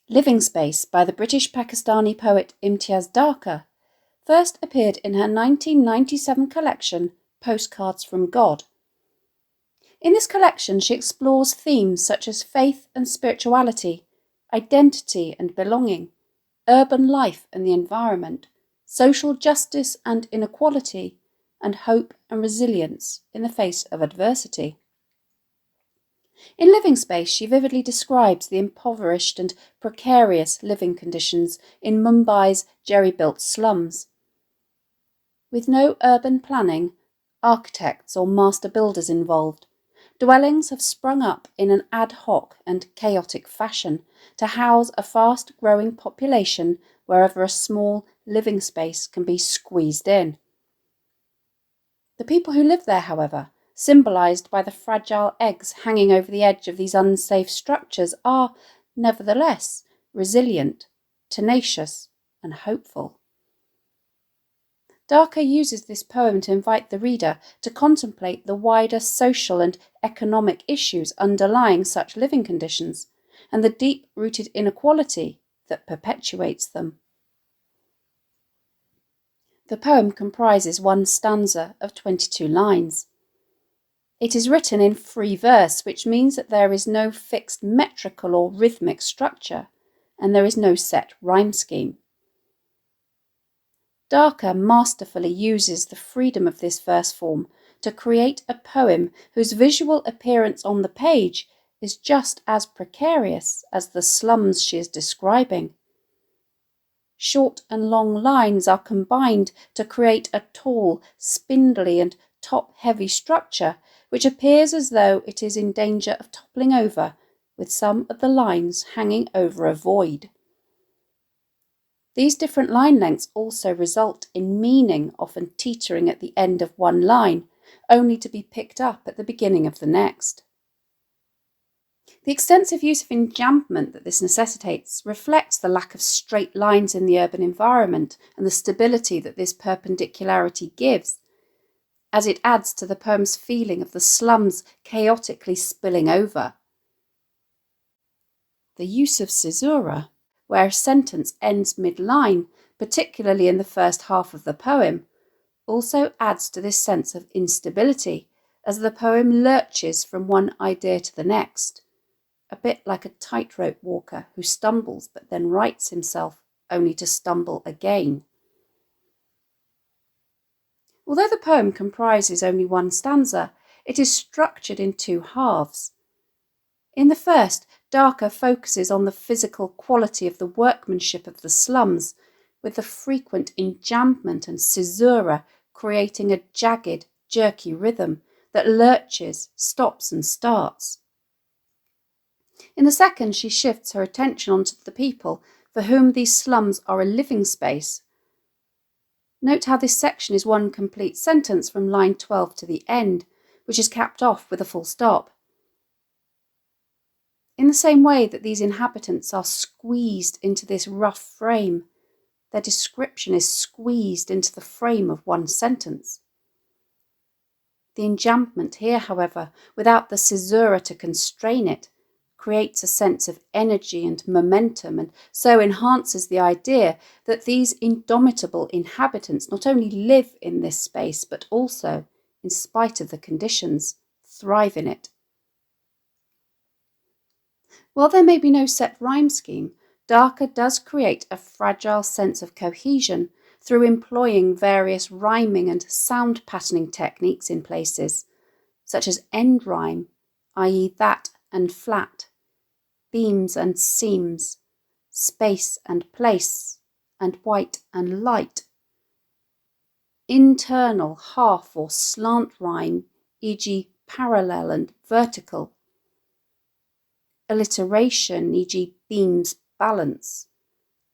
Living Space by the British Pakistani poet Imtiaz Dharker first appeared in her 1997 collection Postcards from God. In this collection, she explores themes such as faith and spirituality, identity and belonging, urban life and the environment, social justice and inequality, and hope and resilience in the face of adversity. In Living Space, she vividly describes the impoverished and precarious living conditions in Mumbai's jerry-built slums. With no urban planning, architects or master builders involved, dwellings have sprung up in an ad hoc and chaotic fashion to house a fast-growing population wherever a small living space can be squeezed in. The people who live there, however, symbolized by the fragile eggs hanging over the edge of these unsafe structures, are, nevertheless, resilient, tenacious, and hopeful. Dharker uses this poem to invite the reader to contemplate the wider social and economic issues underlying such living conditions and the deep-rooted inequality that perpetuates them. The poem comprises one stanza of 22 lines. It is written in free verse, which means that there is no fixed metrical or rhythmic structure, and there is no set rhyme scheme. Dharker masterfully uses the freedom of this verse form to create a poem whose visual appearance on the page is just as precarious as the slums she is describing. Short and long lines are combined to create a tall, spindly and top-heavy structure which appears as though it is in danger of toppling over, with some of the lines hanging over a void. These different line lengths also result in meaning often teetering at the end of one line, only to be picked up at the beginning of the next. The extensive use of enjambment that this necessitates reflects the lack of straight lines in the urban environment and the stability that this perpendicularity gives, as it adds to the poem's feeling of the slums chaotically spilling over. The use of caesura, where a sentence ends mid-line, particularly in the first half of the poem, also adds to this sense of instability as the poem lurches from one idea to the next, a bit like a tightrope walker who stumbles but then rights himself only to stumble again. Although the poem comprises only one stanza, it is structured in two halves. In the first, Dharker focuses on the physical quality of the workmanship of the slums, with the frequent enjambment and caesura creating a jagged, jerky rhythm that lurches, stops and starts. In the second, she shifts her attention onto the people for whom these slums are a living space. Note how this section is one complete sentence from line 12 to the end, which is capped off with a full stop. In the same way that these inhabitants are squeezed into this rough frame, their description is squeezed into the frame of one sentence. The enjambment here, however, without the caesura to constrain it, creates a sense of energy and momentum, and so enhances the idea that these indomitable inhabitants not only live in this space, but also, in spite of the conditions, thrive in it. While there may be no set rhyme scheme, Dharker does create a fragile sense of cohesion through employing various rhyming and sound patterning techniques in places, such as end rhyme, i.e. that and flat, beams and seams, space and place, and white and light. Internal half or slant rhyme, e.g. parallel and vertical. Alliteration, e.g. beams, balance,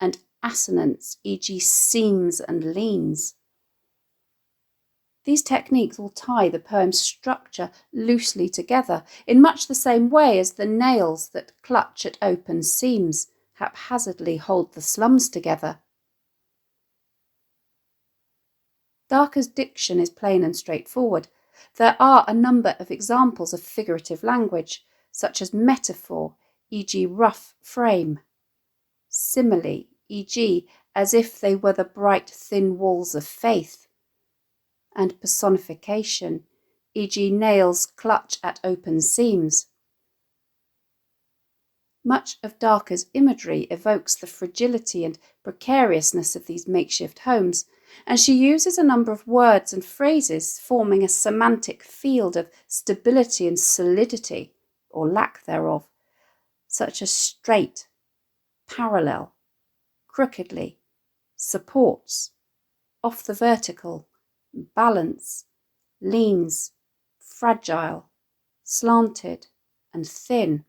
and assonance, e.g. seams and leans. These techniques will tie the poem's structure loosely together in much the same way as the nails that clutch at open seams haphazardly hold the slums together. Dharker's diction is plain and straightforward. There are a number of examples of figurative language, such as metaphor, e.g. rough frame, simile, e.g., as if they were the bright thin walls of faith, and personification, e.g., nails clutch at open seams. Much of Dharker's imagery evokes the fragility and precariousness of these makeshift homes, and she uses a number of words and phrases forming a semantic field of stability and solidity, or lack thereof, such as straight, parallel, crookedly, supports, off the vertical, balance, leans, fragile, slanted, and thin.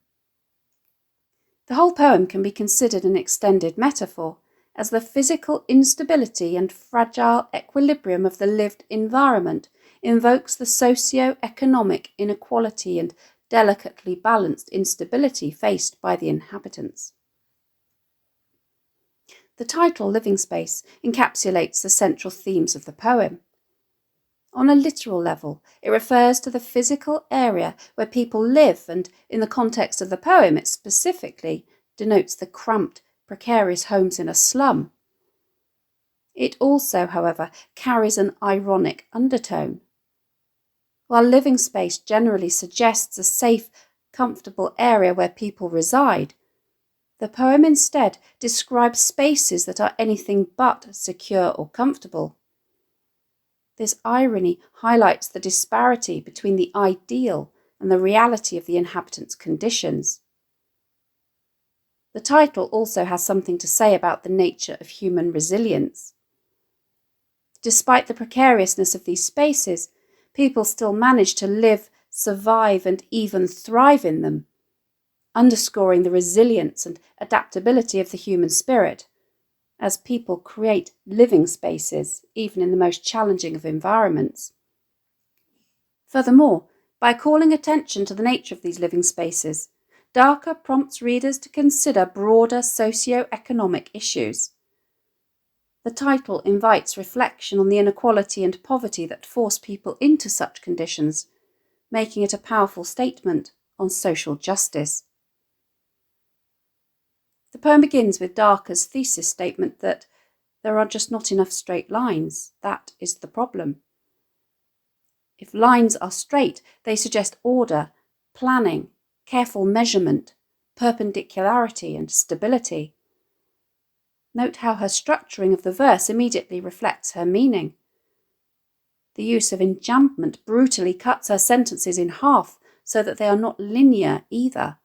The whole poem can be considered an extended metaphor, as the physical instability and fragile equilibrium of the lived environment invokes the socio-economic inequality and delicately balanced instability faced by the inhabitants. The title Living Space encapsulates the central themes of the poem. On a literal level, it refers to the physical area where people live, and in the context of the poem, it specifically denotes the cramped, precarious homes in a slum. It also, however, carries an ironic undertone. While living space generally suggests a safe, comfortable area where people reside, the poem instead describes spaces that are anything but secure or comfortable. This irony highlights the disparity between the ideal and the reality of the inhabitants' conditions. The title also has something to say about the nature of human resilience. Despite the precariousness of these spaces, people still manage to live, survive, and even thrive in them, underscoring the resilience and adaptability of the human spirit, as people create living spaces, even in the most challenging of environments. Furthermore, by calling attention to the nature of these living spaces, Dharker prompts readers to consider broader socio-economic issues. The title invites reflection on the inequality and poverty that force people into such conditions, making it a powerful statement on social justice. The poem begins with Dharker's thesis statement that there are just not enough straight lines. That is the problem. If lines are straight, they suggest order, planning, careful measurement, perpendicularity, and stability. Note how her structuring of the verse immediately reflects her meaning. The use of enjambment brutally cuts her sentences in half so that they are not linear either.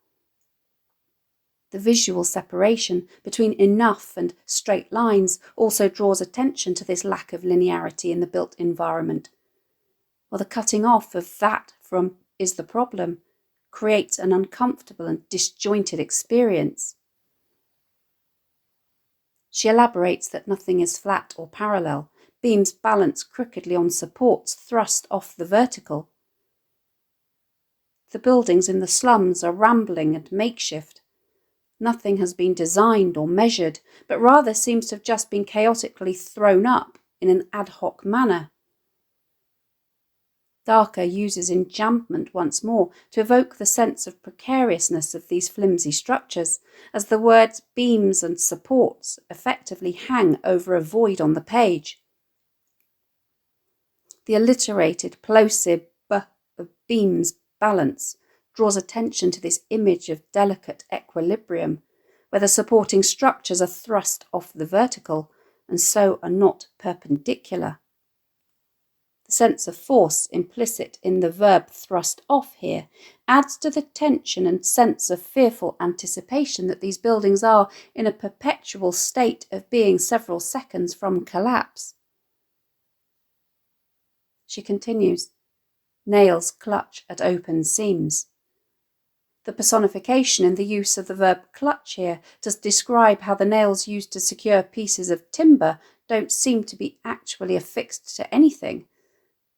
The visual separation between enough and straight lines also draws attention to this lack of linearity in the built environment, while the cutting off of that from is the problem creates an uncomfortable and disjointed experience. She elaborates that nothing is flat or parallel, beams balance crookedly on supports thrust off the vertical. The buildings in the slums are rambling and makeshift. Nothing has been designed or measured, but rather seems to have just been chaotically thrown up in an ad hoc manner. Dharker uses enjambment once more to evoke the sense of precariousness of these flimsy structures, as the words beams and supports effectively hang over a void on the page. The alliterated plosive b of beams balance draws attention to this image of delicate equilibrium, where the supporting structures are thrust off the vertical and so are not perpendicular. The sense of force implicit in the verb thrust off here adds to the tension and sense of fearful anticipation that these buildings are in a perpetual state of being several seconds from collapse. She continues, nails clutch at open seams. The personification in the use of the verb clutch here does describe how the nails used to secure pieces of timber don't seem to be actually affixed to anything,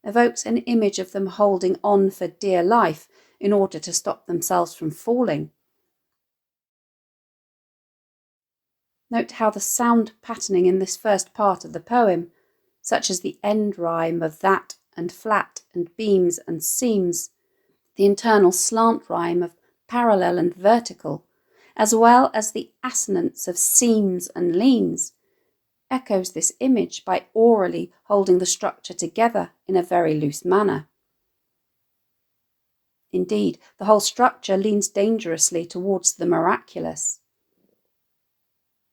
evokes an image of them holding on for dear life in order to stop themselves from falling. Note how the sound patterning in this first part of the poem, such as the end rhyme of that and flat and beams and seams, the internal slant rhyme of parallel and vertical, as well as the assonance of seams and leans, echoes this image by orally holding the structure together in a very loose manner. Indeed, the whole structure leans dangerously towards the miraculous.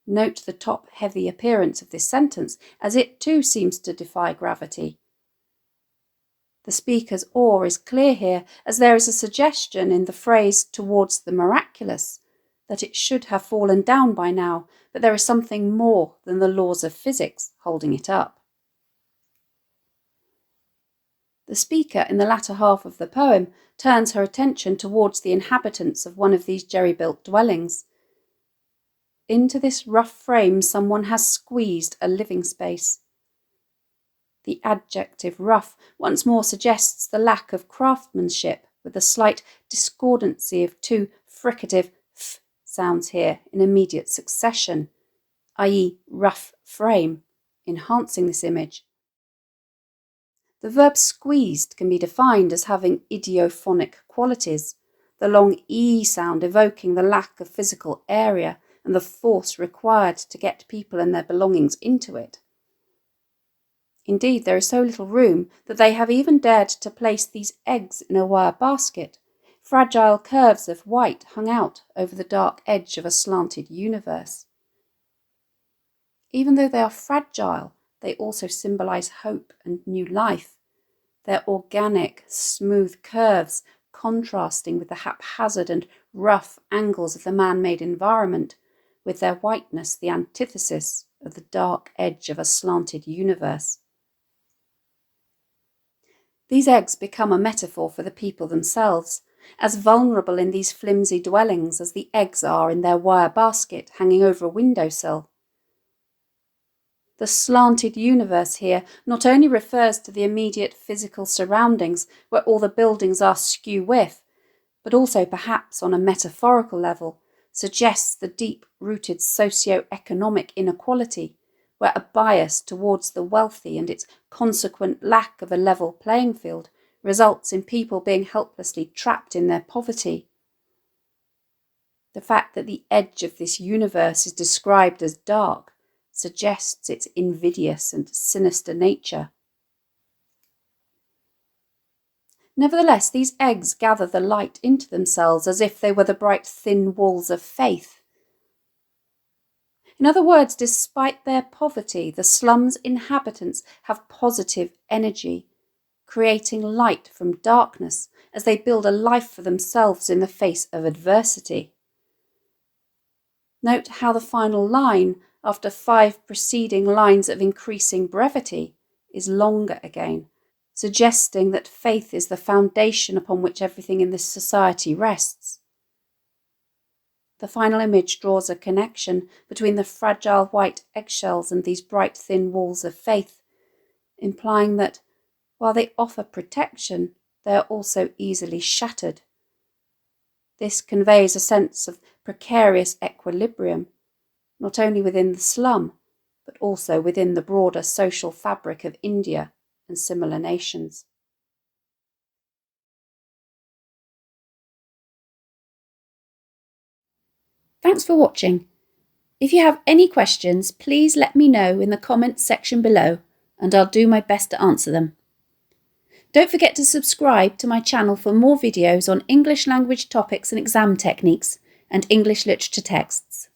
Note the top-heavy appearance of this sentence, as it too seems to defy gravity. The speaker's awe is clear here, as there is a suggestion in the phrase towards the miraculous that it should have fallen down by now, but there is something more than the laws of physics holding it up. The speaker in the latter half of the poem turns her attention towards the inhabitants of one of these jerry-built dwellings. Into this rough frame someone has squeezed a living space. The adjective rough once more suggests the lack of craftsmanship, with a slight discordancy of two fricative f sounds here in immediate succession, i.e. rough frame, enhancing this image. The verb squeezed can be defined as having idiophonic qualities, the long E sound evoking the lack of physical area and the force required to get people and their belongings into it. Indeed, there is so little room that they have even dared to place these eggs in a wire basket, fragile curves of white hung out over the dark edge of a slanted universe. Even though they are fragile, they also symbolize hope and new life, their organic, smooth curves contrasting with the haphazard and rough angles of the man-made environment, with their whiteness the antithesis of the dark edge of a slanted universe. These eggs become a metaphor for the people themselves, as vulnerable in these flimsy dwellings as the eggs are in their wire basket hanging over a windowsill. The slanted universe here not only refers to the immediate physical surroundings where all the buildings are skew-with, but also perhaps on a metaphorical level suggests the deep-rooted socio-economic inequality where a bias towards the wealthy and its consequent lack of a level playing field results in people being helplessly trapped in their poverty. The fact that the edge of this universe is described as dark suggests its invidious and sinister nature. Nevertheless, these eggs gather the light into themselves as if they were the bright thin walls of faith. In other words, despite their poverty, the slums' inhabitants have positive energy, creating light from darkness as they build a life for themselves in the face of adversity. Note how the final line, after 5 preceding lines of increasing brevity, is longer again, suggesting that faith is the foundation upon which everything in this society rests. The final image draws a connection between the fragile white eggshells and these bright thin walls of faith, implying that, while they offer protection, they are also easily shattered. This conveys a sense of precarious equilibrium, not only within the slum, but also within the broader social fabric of India and similar nations. Thanks for watching. If you have any questions, please let me know in the comments section below, and I'll do my best to answer them. Don't forget to subscribe to my channel for more videos on English language topics and exam techniques and English literature texts.